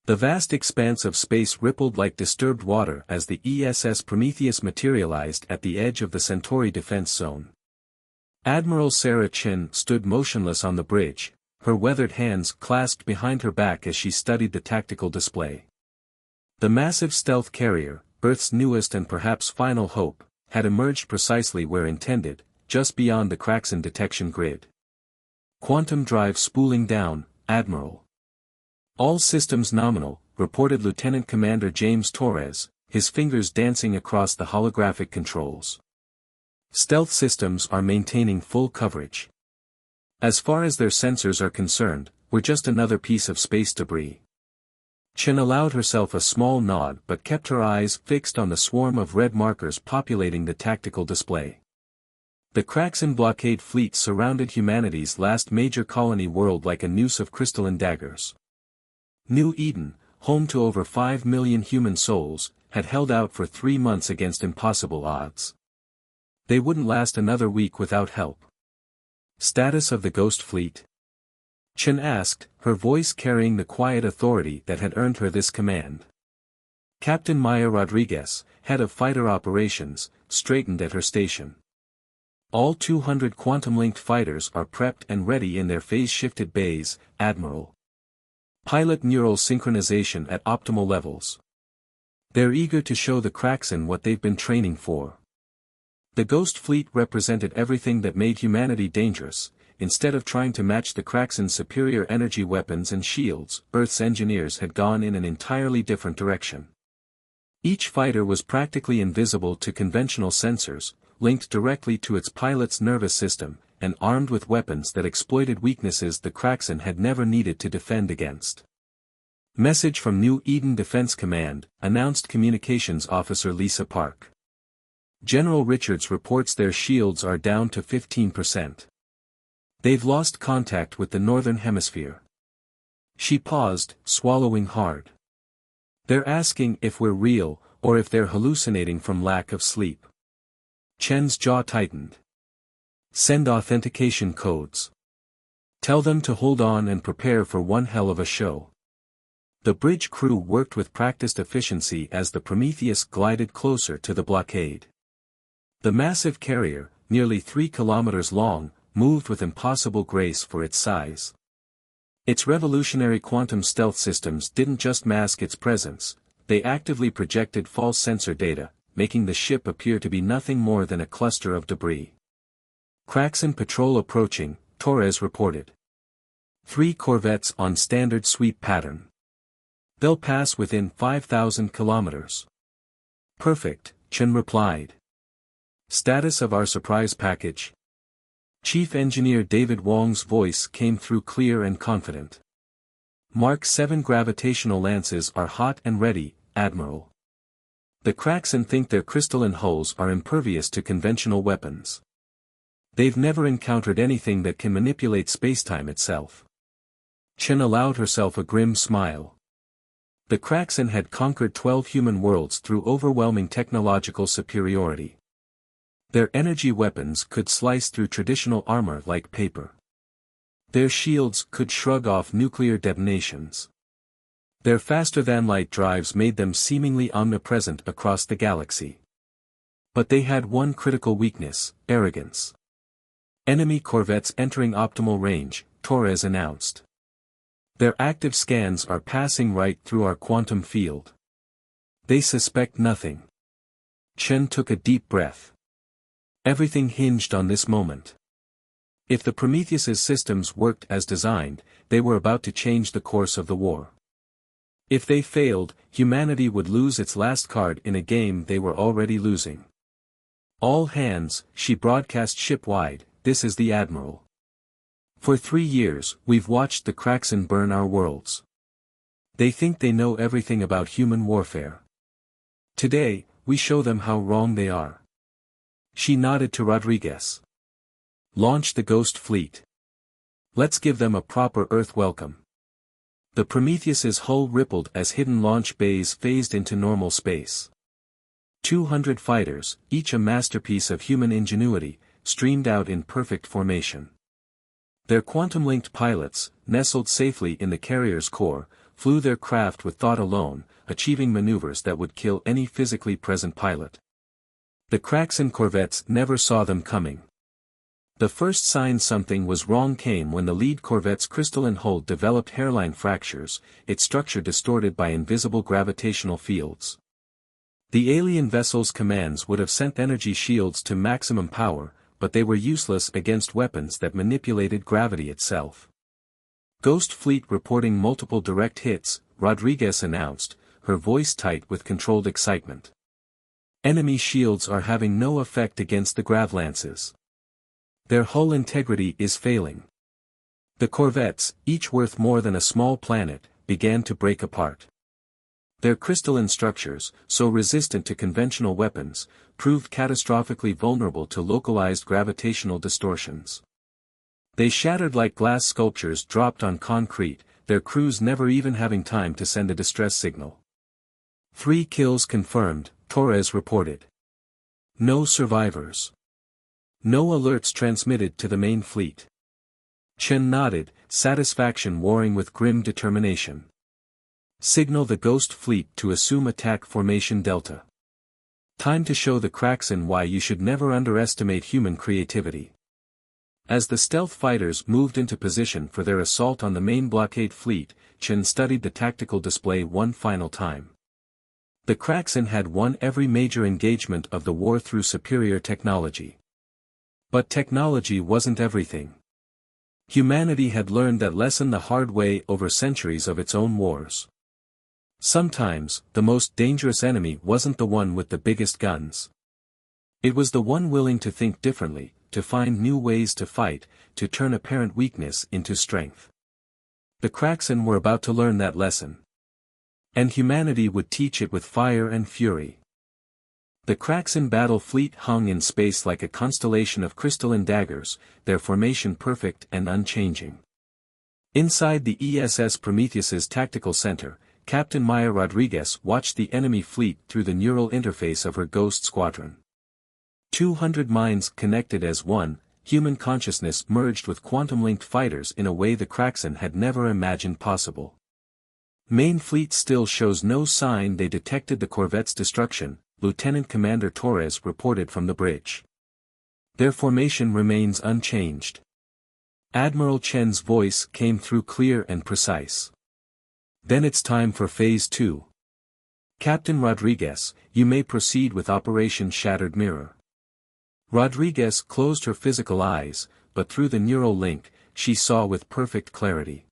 The vast expanse of space rippled like disturbed water as the ESS Prometheus materialized at the edge of the Centauri defense zone. Admiral Sarah Chen stood motionless on the bridge, her weathered hands clasped behind her back as she studied the tactical display. The massive stealth carrier, Earth's newest and perhaps final hope, had emerged precisely where intended, just beyond the Kraxin detection grid. "Quantum drive spooling down, Admiral." "All systems nominal," reported Lieutenant Commander James Torres, his fingers dancing across the holographic controls. "Stealth systems are maintaining full coverage. As far as their sensors are concerned, we're just another piece of space debris." Chen allowed herself a small nod but kept her eyes fixed on the swarm of red markers populating the tactical display. The Kraxin blockade fleet surrounded humanity's last major colony world like a noose of crystalline daggers. New Eden, home to over 5 million human souls, had held out for 3 months against impossible odds. They wouldn't last another week without help. "Status of the Ghost Fleet?" Chen asked, her voice carrying the quiet authority that had earned her this command. Captain Maya Rodriguez, head of fighter operations, straightened at her station. "All 200 quantum-linked fighters are prepped and ready in their phase-shifted bays, Admiral. Pilot neural synchronization at optimal levels. They're eager to show the Kraxin what they've been training for." The Ghost Fleet represented everything that made humanity dangerous. Instead of trying to match the Kraxin's superior energy weapons and shields, Earth's engineers had gone in an entirely different direction. Each fighter was practically invisible to conventional sensors, linked directly to its pilot's nervous system, and armed with weapons that exploited weaknesses the Kraxin had never needed to defend against. "Message from New Eden Defense Command," announced Communications Officer Lisa Park. "General Richards reports their shields are down to 15%. They've lost contact with the Northern Hemisphere." She paused, swallowing hard. "They're asking if we're real, or if they're hallucinating from lack of sleep." Chen's jaw tightened. "Send authentication codes. Tell them to hold on and prepare for one hell of a show." The bridge crew worked with practiced efficiency as the Prometheus glided closer to the blockade. The massive carrier, nearly 3 kilometers long, moved with impossible grace for its size. Its revolutionary quantum stealth systems didn't just mask its presence, they actively projected false sensor data, making the ship appear to be nothing more than a cluster of debris. "Kraxin patrol approaching," Torres reported. 3 corvettes on standard sweep pattern. They'll pass within 5,000 kilometers. "Perfect," Chen replied. "Status of our surprise package?" Chief Engineer David Wong's voice came through clear and confident. "Mark 7 gravitational lances are hot and ready, Admiral. The Kraxin think their crystalline hulls are impervious to conventional weapons. They've never encountered anything that can manipulate spacetime itself." Chen allowed herself a grim smile. The Kraxin had conquered 12 human worlds through overwhelming technological superiority. Their energy weapons could slice through traditional armor like paper. Their shields could shrug off nuclear detonations. Their faster-than-light drives made them seemingly omnipresent across the galaxy. But they had one critical weakness: arrogance. "Enemy corvettes entering optimal range," Torres announced. "Their active scans are passing right through our quantum field. They suspect nothing." Chen took a deep breath. Everything hinged on this moment. If the Prometheus's systems worked as designed, they were about to change the course of the war. If they failed, humanity would lose its last card in a game they were already losing. "All hands," she broadcast ship-wide, "this is the Admiral. For 3 years, we've watched the Kraxin burn our worlds. They think they know everything about human warfare. Today, we show them how wrong they are." She nodded to Rodriguez. "Launch the Ghost Fleet. Let's give them a proper Earth welcome." The Prometheus's hull rippled as hidden launch bays phased into normal space. 200 fighters, each a masterpiece of human ingenuity, streamed out in perfect formation. Their quantum-linked pilots, nestled safely in the carrier's core, flew their craft with thought alone, achieving maneuvers that would kill any physically present pilot. The Kraxan corvettes never saw them coming. The first sign something was wrong came when the lead corvette's crystalline hull developed hairline fractures, its structure distorted by invisible gravitational fields. The alien vessel's commands would have sent energy shields to maximum power, but they were useless against weapons that manipulated gravity itself. Ghost Fleet reporting multiple direct hits, Rodriguez announced, her voice tight with controlled excitement. Enemy shields are having no effect against the gravlances. Their hull integrity is failing. The corvettes, each worth more than a small planet, began to break apart. Their crystalline structures, so resistant to conventional weapons, proved catastrophically vulnerable to localized gravitational distortions. They shattered like glass sculptures dropped on concrete, their crews never even having time to send a distress signal. 3 kills confirmed, Torres reported. No survivors. No alerts transmitted to the main fleet. Chen nodded, satisfaction warring with grim determination. Signal the Ghost Fleet to assume attack formation Delta. Time to show the Kraxan why you should never underestimate human creativity. As the stealth fighters moved into position for their assault on the main blockade fleet, Chen studied the tactical display one final time. The Kraxan had won every major engagement of the war through superior technology. But technology wasn't everything. Humanity had learned that lesson the hard way over centuries of its own wars. Sometimes, the most dangerous enemy wasn't the one with the biggest guns. It was the one willing to think differently, to find new ways to fight, to turn apparent weakness into strength. The Kraxan were about to learn that lesson. And humanity would teach it with fire and fury. The Kraxan battle fleet hung in space like a constellation of crystalline daggers, their formation perfect and unchanging. Inside the ESS Prometheus's tactical center, Captain Maya Rodriguez watched the enemy fleet through the neural interface of her Ghost Squadron. 200 minds connected as one, human consciousness merged with quantum-linked fighters in a way the Kraxan had never imagined possible. Main fleet still shows no sign they detected the corvette's destruction, Lieutenant Commander Torres reported from the bridge. Their formation remains unchanged. Admiral Chen's voice came through clear and precise. Then it's time for Phase 2. Captain Rodriguez, you may proceed with Operation Shattered Mirror. Rodriguez closed her physical eyes, but through the neural link, she saw with perfect clarity.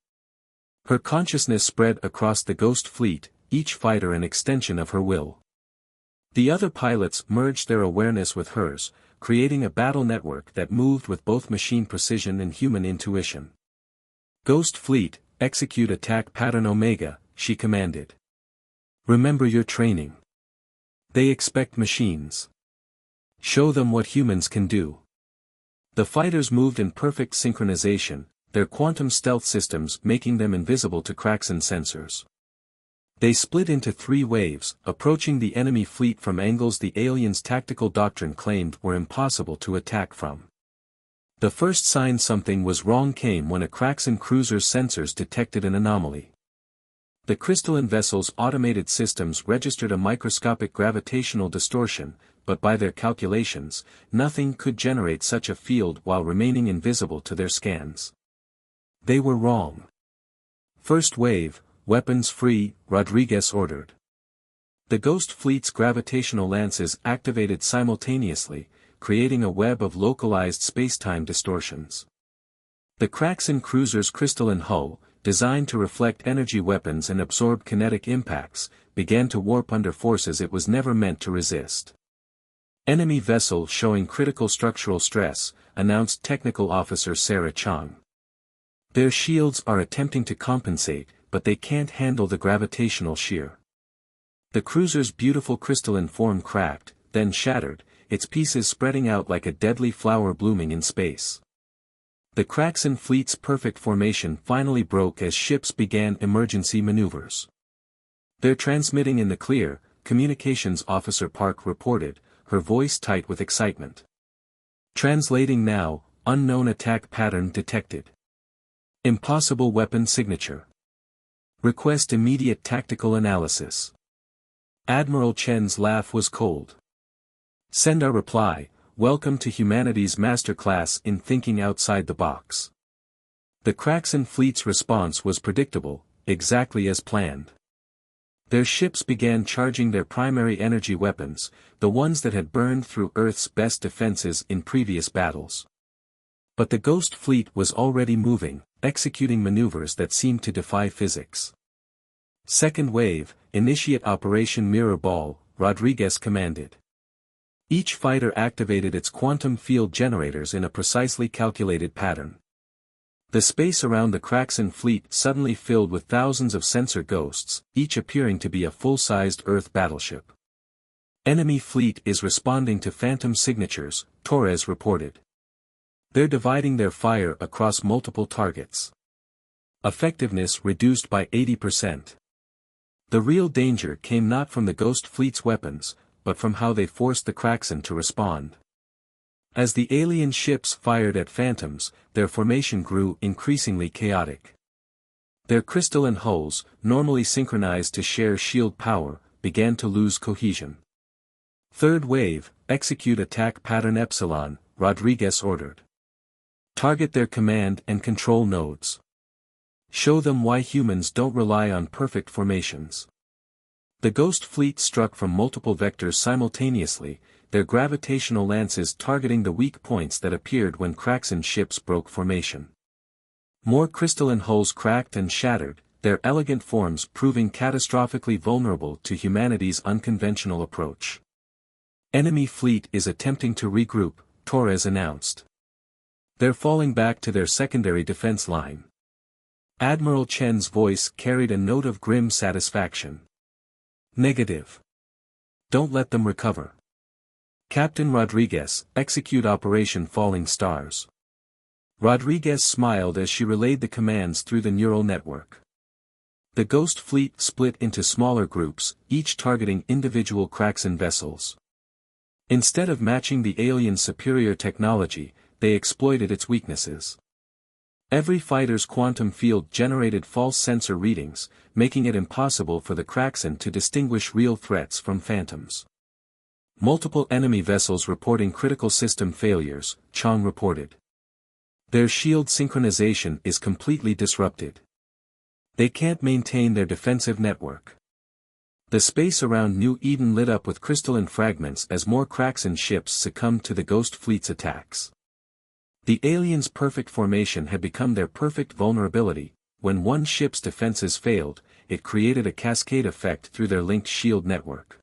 Her consciousness spread across the Ghost Fleet, each fighter an extension of her will. The other pilots merged their awareness with hers, creating a battle network that moved with both machine precision and human intuition. Ghost Fleet, execute attack pattern Omega, she commanded. Remember your training. They expect machines. Show them what humans can do. The fighters moved in perfect synchronization, their quantum stealth systems making them invisible to Kraxan sensors. They split into 3 waves, approaching the enemy fleet from angles the aliens' tactical doctrine claimed were impossible to attack from. The first sign something was wrong came when a Kraxan cruiser's sensors detected an anomaly. The crystalline vessel's automated systems registered a microscopic gravitational distortion, but by their calculations, nothing could generate such a field while remaining invisible to their scans. They were wrong. First wave, weapons free, Rodriguez ordered. The Ghost Fleet's gravitational lances activated simultaneously, creating a web of localized spacetime distortions. The Kraxan cruiser's crystalline hull, designed to reflect energy weapons and absorb kinetic impacts, began to warp under forces it was never meant to resist. Enemy vessel showing critical structural stress, announced Technical Officer Sarah Chang. Their shields are attempting to compensate, but they can't handle the gravitational shear. The cruiser's beautiful crystalline form cracked, then shattered, its pieces spreading out like a deadly flower blooming in space. The Kraxan fleet's perfect formation finally broke as ships began emergency maneuvers. They're transmitting in the clear, Communications Officer Park reported, her voice tight with excitement. Translating now, unknown attack pattern detected. Impossible weapon signature. Request immediate tactical analysis. Admiral Chen's laugh was cold. Send our reply, welcome to humanity's masterclass in thinking outside the box. The Kraxan fleet's response was predictable, exactly as planned. Their ships began charging their primary energy weapons, the ones that had burned through Earth's best defenses in previous battles. But the Ghost fleet was already moving, executing maneuvers that seemed to defy physics. Second wave, initiate Operation Mirror Ball, Rodriguez commanded. Each fighter activated its quantum field generators in a precisely calculated pattern. The space around the Kraxan fleet suddenly filled with thousands of sensor ghosts, each appearing to be a full-sized Earth battleship. Enemy fleet is responding to phantom signatures, Torres reported. They're dividing their fire across multiple targets. Effectiveness reduced by 80%. The real danger came not from the Ghost fleet's weapons, but from how they forced the Kraxan to respond. As the alien ships fired at phantoms, their formation grew increasingly chaotic. Their crystalline hulls, normally synchronized to share shield power, began to lose cohesion. Third wave, execute attack pattern Epsilon, Rodriguez ordered. Target their command and control nodes. Show them why humans don't rely on perfect formations. The Ghost fleet struck from multiple vectors simultaneously, their gravitational lances targeting the weak points that appeared when Kraxan ships broke formation. More crystalline hulls cracked and shattered, their elegant forms proving catastrophically vulnerable to humanity's unconventional approach. Enemy fleet is attempting to regroup, Torres announced. They're falling back to their secondary defense line. Admiral Chen's voice carried a note of grim satisfaction. Negative. Don't let them recover. Captain Rodriguez, execute Operation Falling Stars. Rodriguez smiled as she relayed the commands through the neural network. The Ghost fleet split into smaller groups, each targeting individual Kraxan vessels. Instead of matching the alien's superior technology, they exploited its weaknesses. Every fighter's quantum field generated false sensor readings, making it impossible for the Kraxan to distinguish real threats from phantoms. Multiple enemy vessels reporting critical system failures, Chang reported. Their shield synchronization is completely disrupted. They can't maintain their defensive network. The space around New Eden lit up with crystalline fragments as more Kraxan ships succumbed to the Ghost fleet's attacks. The aliens' perfect formation had become their perfect vulnerability. When one ship's defenses failed, it created a cascade effect through their linked shield network.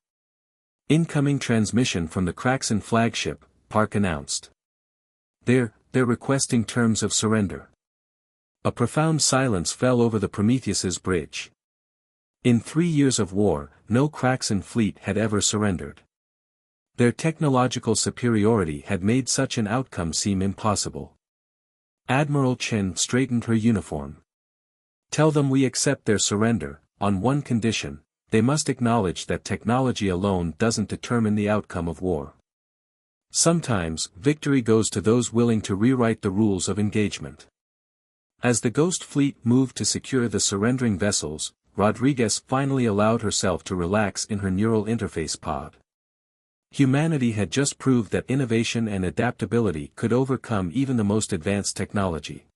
Incoming transmission from the Kraxan flagship, Park announced. They're requesting terms of surrender. A profound silence fell over the Prometheus's bridge. In 3 years of war, no Kraxan fleet had ever surrendered. Their technological superiority had made such an outcome seem impossible. Admiral Chen straightened her uniform. Tell them we accept their surrender, on one condition: they must acknowledge that technology alone doesn't determine the outcome of war. Sometimes, victory goes to those willing to rewrite the rules of engagement. As the Ghost fleet moved to secure the surrendering vessels, Rodriguez finally allowed herself to relax in her neural interface pod. Humanity had just proved that innovation and adaptability could overcome even the most advanced technology.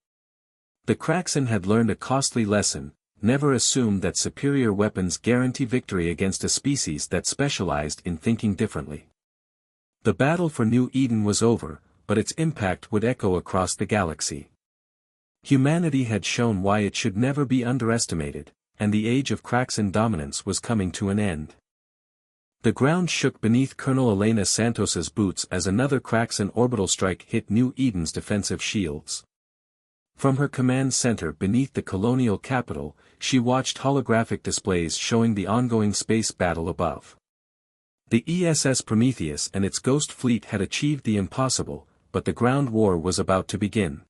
The Kraxan had learned a costly lesson: never assume that superior weapons guarantee victory against a species that specialized in thinking differently. The battle for New Eden was over, but its impact would echo across the galaxy. Humanity had shown why it should never be underestimated, and the age of Kraxan dominance was coming to an end. The ground shook beneath Colonel Elena Santos's boots as another Kraxan orbital strike hit New Eden's defensive shields. From her command center beneath the colonial capital, she watched holographic displays showing the ongoing space battle above. The ESS Prometheus and its Ghost fleet had achieved the impossible, but the ground war was about to begin.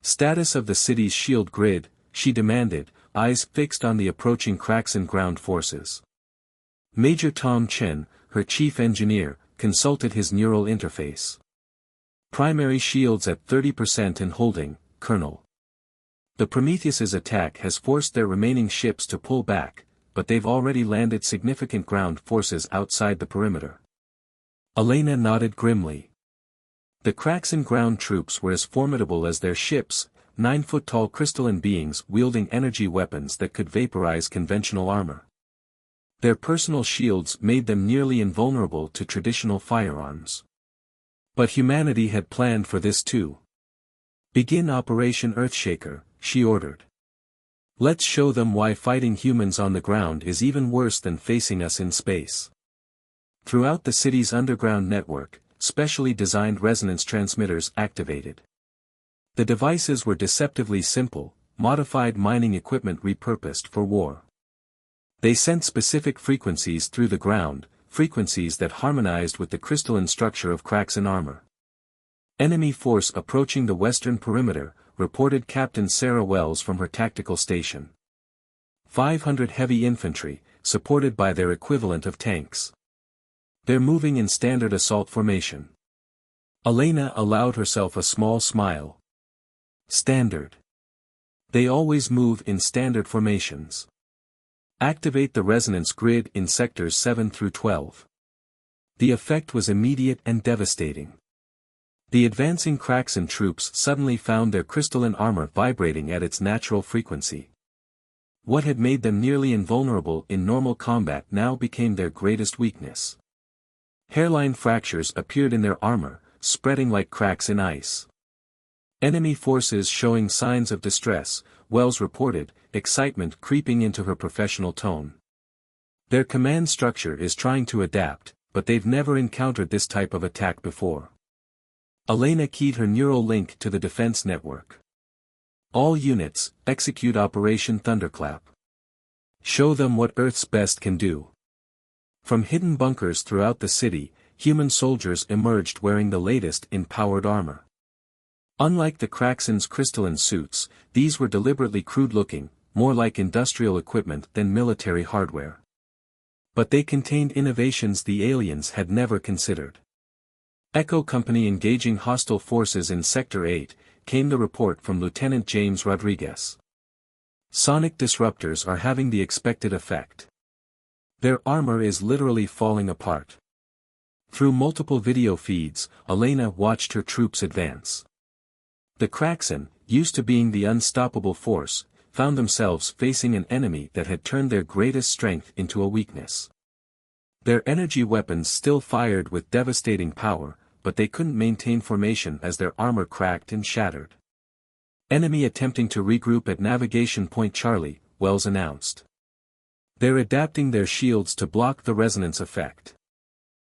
Status of the city's shield grid, she demanded, eyes fixed on the approaching Kraxan ground forces. Major Tom Chen, her chief engineer, consulted his neural interface. Primary shields at 30% and holding, Colonel. The Prometheus's attack has forced their remaining ships to pull back, but they've already landed significant ground forces outside the perimeter. Elena nodded grimly. The Kraxan ground troops were as formidable as their ships, 9-foot-tall crystalline beings wielding energy weapons that could vaporize conventional armor. Their personal shields made them nearly invulnerable to traditional firearms. But humanity had planned for this too. "Begin Operation Earthshaker," she ordered. "Let's show them why fighting humans on the ground is even worse than facing us in space." Throughout the city's underground network, specially designed resonance transmitters activated. The devices were deceptively simple, modified mining equipment repurposed for war. They sent specific frequencies through the ground, frequencies that harmonized with the crystalline structure of Kraxan armor. "Enemy force approaching the western perimeter," reported Captain Sarah Wells from her tactical station. 500 heavy infantry, supported by their equivalent of tanks. "They're moving in standard assault formation." Elena allowed herself a small smile. "Standard. They always move in standard formations. Activate the resonance grid in sectors 7 through 12. The effect was immediate and devastating. The advancing Kraxan troops suddenly found their crystalline armor vibrating at its natural frequency. What had made them nearly invulnerable in normal combat now became their greatest weakness. Hairline fractures appeared in their armor, spreading like cracks in ice. "Enemy forces showing signs of distress," Wells reported, excitement creeping into her professional tone. "Their command structure is trying to adapt, but they've never encountered this type of attack before." Elena keyed her neural link to the defense network. "All units, execute Operation Thunderclap. Show them what Earth's best can do." From hidden bunkers throughout the city, human soldiers emerged wearing the latest in powered armor. Unlike the Kraxan's crystalline suits, these were deliberately crude-looking, more like industrial equipment than military hardware. But they contained innovations the aliens had never considered. "Echo Company engaging hostile forces in Sector 8, came the report from Lieutenant James Rodriguez. "Sonic disruptors are having the expected effect. Their armor is literally falling apart." Through multiple video feeds, Elena watched her troops advance. The Kraxan, used to being the unstoppable force, found themselves facing an enemy that had turned their greatest strength into a weakness. Their energy weapons still fired with devastating power, but they couldn't maintain formation as their armor cracked and shattered. "Enemy attempting to regroup at Navigation Point Charlie," Wells announced. "They're adapting their shields to block the resonance effect."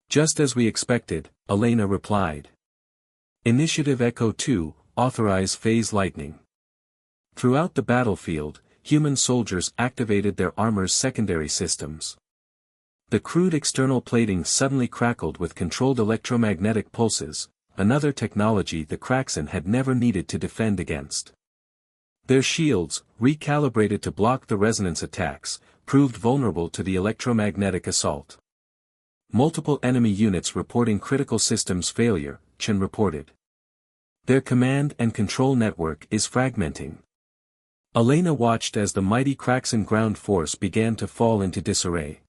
"Just as we expected," Elena replied. "Initiative Echo 2, authorize phase lightning." Throughout the battlefield, human soldiers activated their armor's secondary systems. The crude external plating suddenly crackled with controlled electromagnetic pulses, another technology the Kraxan had never needed to defend against. Their shields, recalibrated to block the resonance attacks, proved vulnerable to the electromagnetic assault. "Multiple enemy units reporting critical systems failure," Chen reported. "Their command and control network is fragmenting." Elena watched as the mighty Kraxan ground force began to fall into disarray.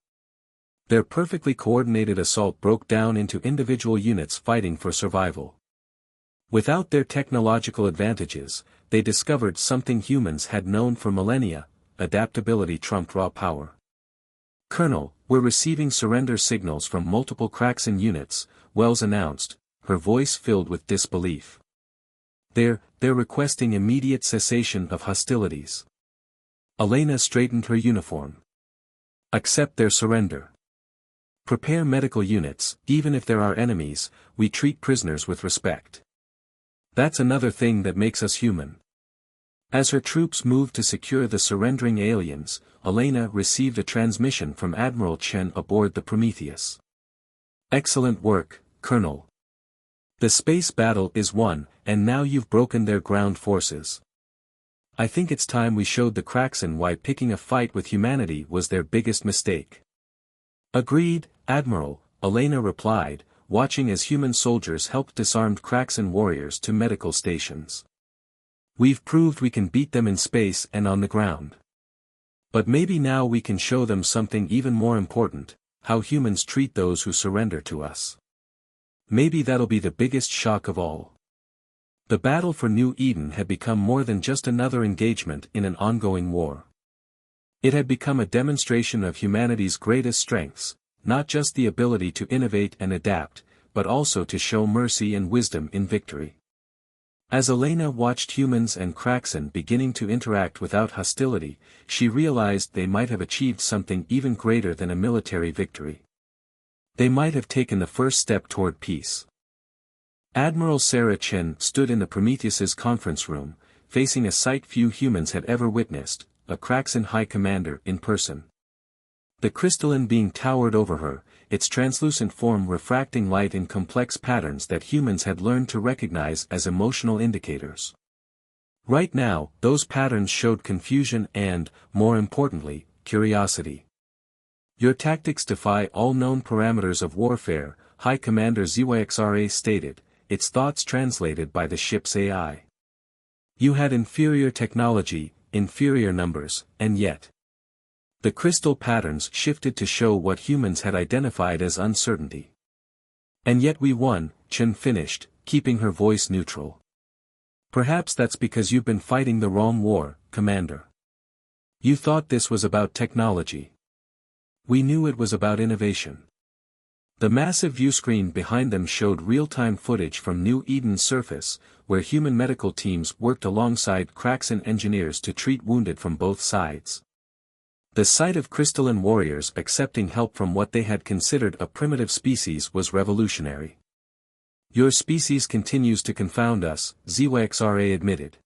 Their perfectly coordinated assault broke down into individual units fighting for survival. Without their technological advantages, they discovered something humans had known for millennia: adaptability trumped raw power. "Colonel, we're receiving surrender signals from multiple Kraxan units," Wells announced, her voice filled with disbelief. They're requesting immediate cessation of hostilities." Elena straightened her uniform. "Accept their surrender. Prepare medical units. Even if there are enemies, we treat prisoners with respect. That's another thing that makes us human." As her troops moved to secure the surrendering aliens, Elena received a transmission from Admiral Chen aboard the Prometheus. "Excellent work, Colonel. The space battle is won, and now you've broken their ground forces. I think it's time we showed the Kraxan why picking a fight with humanity was their biggest mistake." "Agreed, Admiral," Elena replied, watching as human soldiers helped disarmed Kraxan warriors to medical stations. We've proved we can beat them in space and on the ground. But maybe now we can show them something even more important, how humans treat those who surrender to us. Maybe that'll be the biggest shock of all. The battle for New Eden had become more than just another engagement in an ongoing war. It had become a demonstration of humanity's greatest strengths, not just the ability to innovate and adapt, but also to show mercy and wisdom in victory. As Elena watched humans and Kraxen beginning to interact without hostility, she realized they might have achieved something even greater than a military victory. They might have taken the first step toward peace. Admiral Sarah Chen stood in the Prometheus's conference room, facing a sight few humans had ever witnessed, a Kraxen High Commander in person. The crystalline being towered over her, its translucent form refracting light in complex patterns that humans had learned to recognize as emotional indicators. Right now, those patterns showed confusion and, more importantly, curiosity. Your tactics defy all known parameters of warfare, High Commander ZYXRA stated, its thoughts translated by the ship's AI. You had inferior technology, inferior numbers, and yet. The crystal patterns shifted to show what humans had identified as uncertainty. And yet we won, Chen finished, keeping her voice neutral. Perhaps that's because you've been fighting the wrong war, Commander. You thought this was about technology. We knew it was about innovation. The massive viewscreen behind them showed real-time footage from New Eden's surface, where human medical teams worked alongside Kraxen engineers to treat wounded from both sides. The sight of crystalline warriors accepting help from what they had considered a primitive species was revolutionary. Your species continues to confound us, ZYXRA admitted.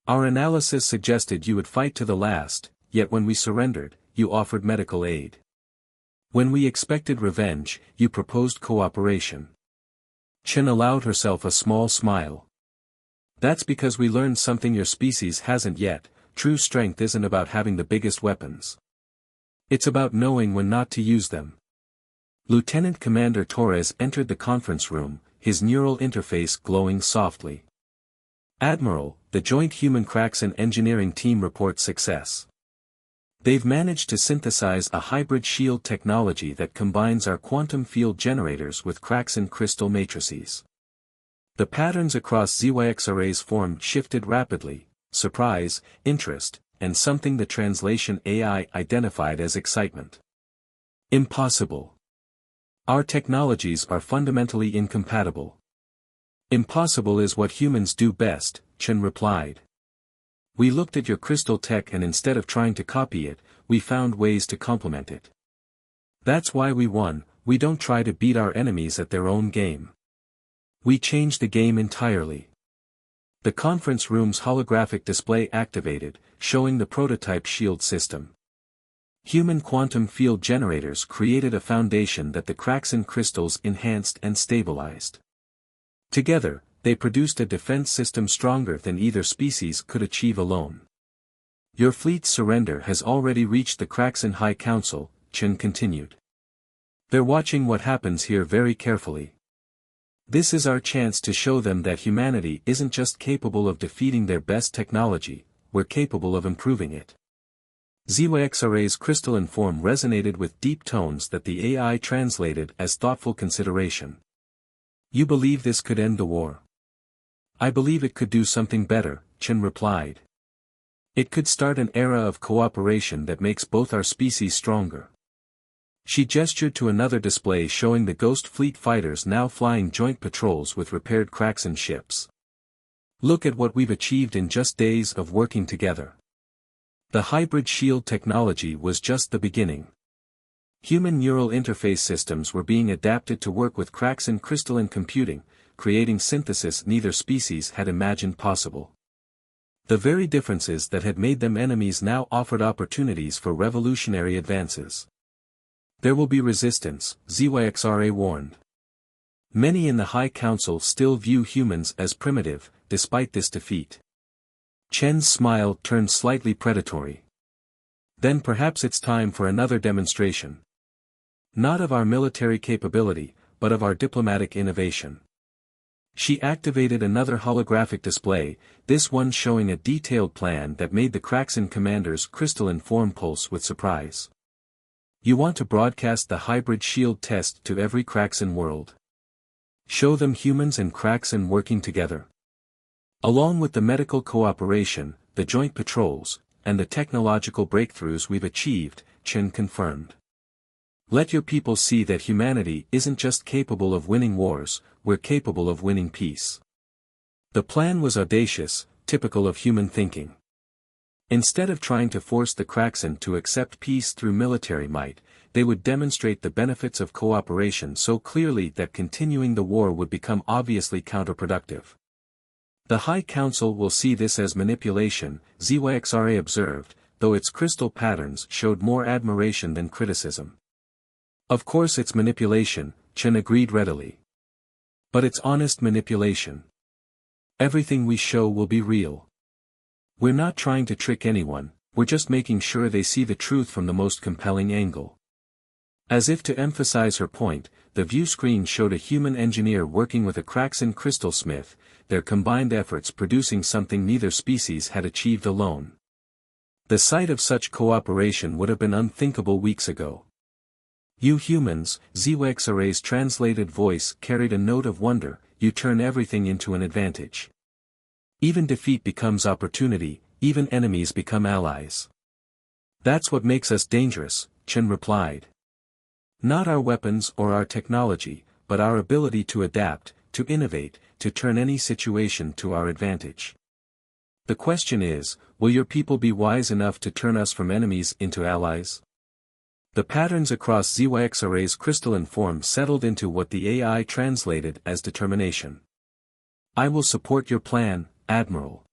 Our analysis suggested you would fight to the last, yet when we surrendered, you offered medical aid. When we expected revenge, you proposed cooperation. Chen allowed herself a small smile. That's because we learned something your species hasn't yet. True strength isn't about having the biggest weapons. It's about knowing when not to use them. Lieutenant Commander Torres entered the conference room, his neural interface glowing softly. Admiral, the joint human Kraxen engineering team reports success. They've managed to synthesize a hybrid shield technology that combines our quantum field generators with Kraxen crystal matrices. The patterns across ZYXRA's form shifted rapidly. Surprise, interest, and something the translation AI identified as excitement. Impossible. Our technologies are fundamentally incompatible. Impossible is what humans do best, Chen replied. We looked at your crystal tech and instead of trying to copy it, we found ways to complement it. That's why we won. We don't try to beat our enemies at their own game. We change the game entirely. The conference room's holographic display activated, showing the prototype shield system. Human quantum field generators created a foundation that the Kraxen crystals enhanced and stabilized. Together, they produced a defense system stronger than either species could achieve alone. Your fleet's surrender has already reached the Kraxen High Council, Chen continued. They're watching what happens here very carefully. This is our chance to show them that humanity isn't just capable of defeating their best technology, we're capable of improving it. ZYXRA's crystalline form resonated with deep tones that the AI translated as thoughtful consideration. You believe this could end the war? I believe it could do something better, Chen replied. It could start an era of cooperation that makes both our species stronger. She gestured to another display showing the Ghost Fleet fighters now flying joint patrols with repaired Kraxen ships. Look at what we've achieved in just days of working together. The hybrid shield technology was just the beginning. Human neural interface systems were being adapted to work with Kraxen crystalline computing, creating synthesis neither species had imagined possible. The very differences that had made them enemies now offered opportunities for revolutionary advances. There will be resistance, ZYXRA warned. Many in the High Council still view humans as primitive, despite this defeat. Chen's smile turned slightly predatory. Then perhaps it's time for another demonstration. Not of our military capability, but of our diplomatic innovation. She activated another holographic display, this one showing a detailed plan that made the Kraxan commander's crystalline form pulse with surprise. You want to broadcast the hybrid shield test to every Kraxan world. Show them humans and Kraxan working together. Along with the medical cooperation, the joint patrols, and the technological breakthroughs we've achieved, Chen confirmed. Let your people see that humanity isn't just capable of winning wars, we're capable of winning peace. The plan was audacious, typical of human thinking. Instead of trying to force the Kraxan to accept peace through military might, they would demonstrate the benefits of cooperation so clearly that continuing the war would become obviously counterproductive. The High Council will see this as manipulation, ZYXRA observed, though its crystal patterns showed more admiration than criticism. Of course it's manipulation, Chen agreed readily. But it's honest manipulation. Everything we show will be real. We're not trying to trick anyone, we're just making sure they see the truth from the most compelling angle. As if to emphasize her point, the view screen showed a human engineer working with a Kraxan crystal smith, their combined efforts producing something neither species had achieved alone. The sight of such cooperation would have been unthinkable weeks ago. You humans, ZYXRA's translated voice carried a note of wonder, you turn everything into an advantage. Even defeat becomes opportunity, even enemies become allies. That's what makes us dangerous, Chen replied. Not our weapons or our technology, but our ability to adapt, to innovate, to turn any situation to our advantage. The question is, will your people be wise enough to turn us from enemies into allies? The patterns across ZYXRA's crystalline form settled into what the AI translated as determination. I will support your plan, Admiral.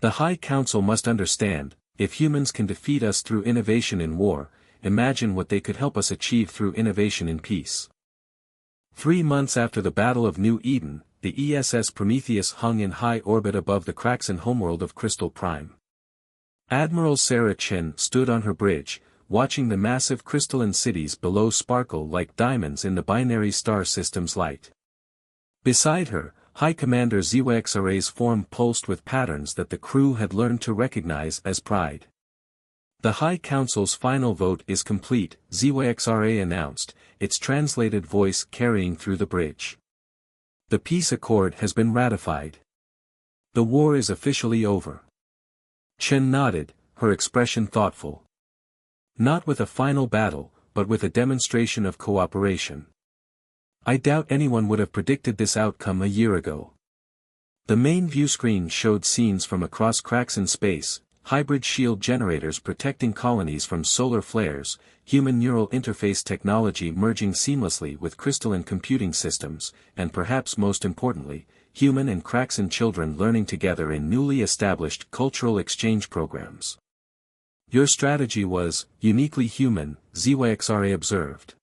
The High Council must understand, if humans can defeat us through innovation in war, imagine what they could help us achieve through innovation in peace. 3 months after the Battle of New Eden, the ESS Prometheus hung in high orbit above the Kraxan homeworld of Crystal Prime. Admiral Sarah Chen stood on her bridge, watching the massive crystalline cities below sparkle like diamonds in the binary star system's light. Beside her, High Commander ZYXRA's form pulsed with patterns that the crew had learned to recognize as pride. The High Council's final vote is complete, ZYXRA announced, its translated voice carrying through the bridge. The peace accord has been ratified. The war is officially over. Chen nodded, her expression thoughtful. Not with a final battle, but with a demonstration of cooperation. I doubt anyone would have predicted this outcome a year ago. The main view screen showed scenes from across Kraxan space, hybrid shield generators protecting colonies from solar flares, human neural interface technology merging seamlessly with crystalline computing systems, and perhaps most importantly, human and Kraxan children learning together in newly established cultural exchange programs. Your strategy was uniquely human, ZYXRA observed.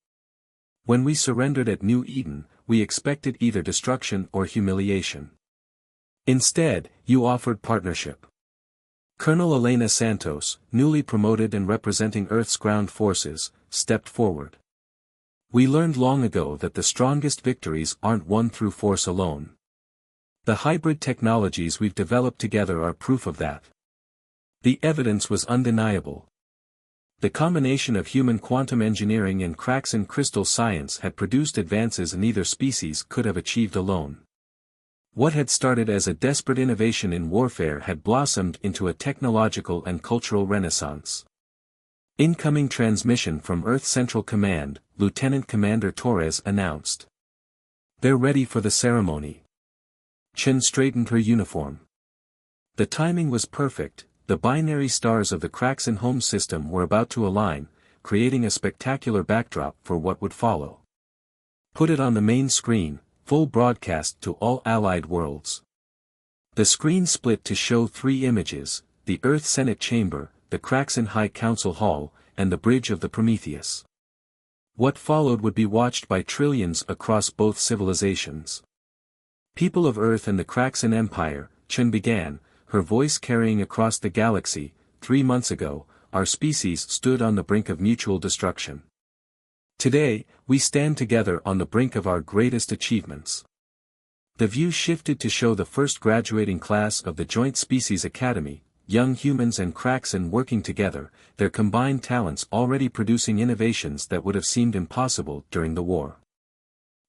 When we surrendered at New Eden, we expected either destruction or humiliation. Instead, you offered partnership. Colonel Elena Santos, newly promoted and representing Earth's ground forces, stepped forward. We learned long ago that the strongest victories aren't won through force alone. The hybrid technologies we've developed together are proof of that. The evidence was undeniable. The combination of human quantum engineering and Kraxan crystal science had produced advances neither species could have achieved alone. What had started as a desperate innovation in warfare had blossomed into a technological and cultural renaissance. Incoming transmission from Earth Central Command, Lieutenant Commander Torres announced. They're ready for the ceremony. Chen straightened her uniform. The timing was perfect. The binary stars of the Kraxan home system were about to align, creating a spectacular backdrop for what would follow. Put it on the main screen, full broadcast to all allied worlds. The screen split to show 3 images, the Earth Senate Chamber, the Kraxan High Council Hall, and the Bridge of the Prometheus. What followed would be watched by trillions across both civilizations. People of Earth and the Kraxan Empire, Chen began, her voice carrying across the galaxy. 3 months ago, our species stood on the brink of mutual destruction. Today, we stand together on the brink of our greatest achievements. The view shifted to show the first graduating class of the Joint Species Academy, young humans and Kraxan working together, their combined talents already producing innovations that would have seemed impossible during the war.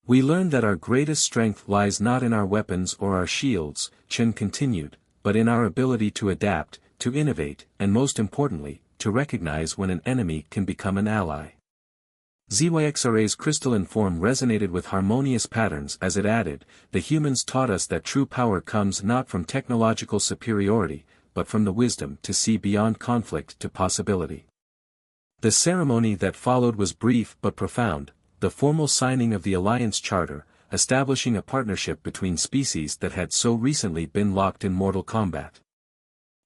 We learned that our greatest strength lies not in our weapons or our shields, Chen continued, but in our ability to adapt, to innovate, and most importantly, to recognize when an enemy can become an ally. ZYXRA's crystalline form resonated with harmonious patterns as it added, the humans taught us that true power comes not from technological superiority, but from the wisdom to see beyond conflict to possibility. The ceremony that followed was brief but profound, the formal signing of the Alliance Charter, establishing a partnership between species that had so recently been locked in mortal combat.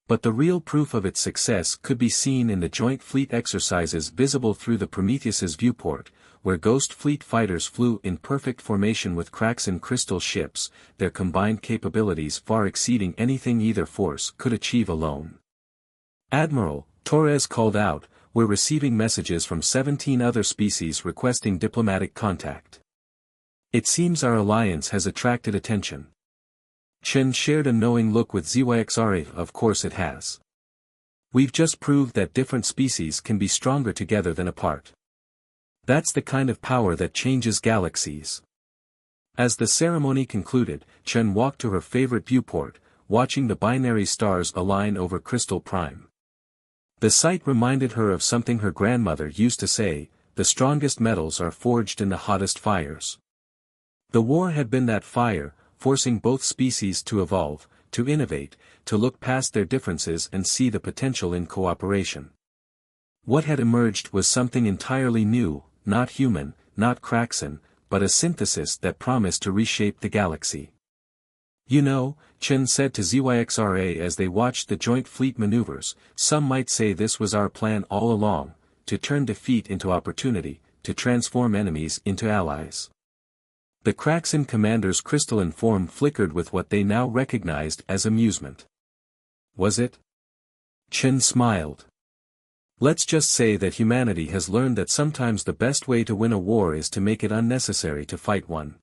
But the real proof of its success could be seen in the joint fleet exercises visible through the Prometheus's viewport, where Ghost Fleet fighters flew in perfect formation with Kraxan crystal ships, their combined capabilities far exceeding anything either force could achieve alone. "Admiral," Torres called out, "we're receiving messages from 17 other species requesting diplomatic contact. It seems our alliance has attracted attention." Chen shared a knowing look with ZYXRA. "Of course it has. We've just proved that different species can be stronger together than apart. That's the kind of power that changes galaxies." As the ceremony concluded, Chen walked to her favorite viewport, watching the binary stars align over Crystal Prime. The sight reminded her of something her grandmother used to say, "The strongest metals are forged in the hottest fires." The war had been that fire, forcing both species to evolve, to innovate, to look past their differences and see the potential in cooperation. What had emerged was something entirely new, not human, not Kraxan, but a synthesis that promised to reshape the galaxy. "You know," Chen said to ZYXRA as they watched the joint fleet maneuvers, "some might say this was our plan all along, to turn defeat into opportunity, to transform enemies into allies." The Kraxan commander's crystalline form flickered with what they now recognized as amusement. "Was it?" Chen smiled. "Let's just say that humanity has learned that sometimes the best way to win a war is to make it unnecessary to fight one."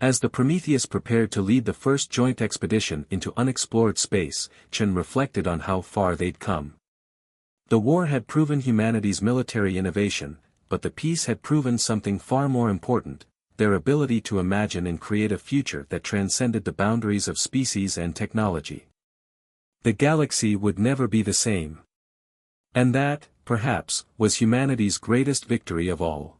As the Prometheus prepared to lead the first joint expedition into unexplored space, Chen reflected on how far they'd come. The war had proven humanity's military innovation, but the peace had proven something far more important, their ability to imagine and create a future that transcended the boundaries of species and technology. The galaxy would never be the same. And that, perhaps, was humanity's greatest victory of all.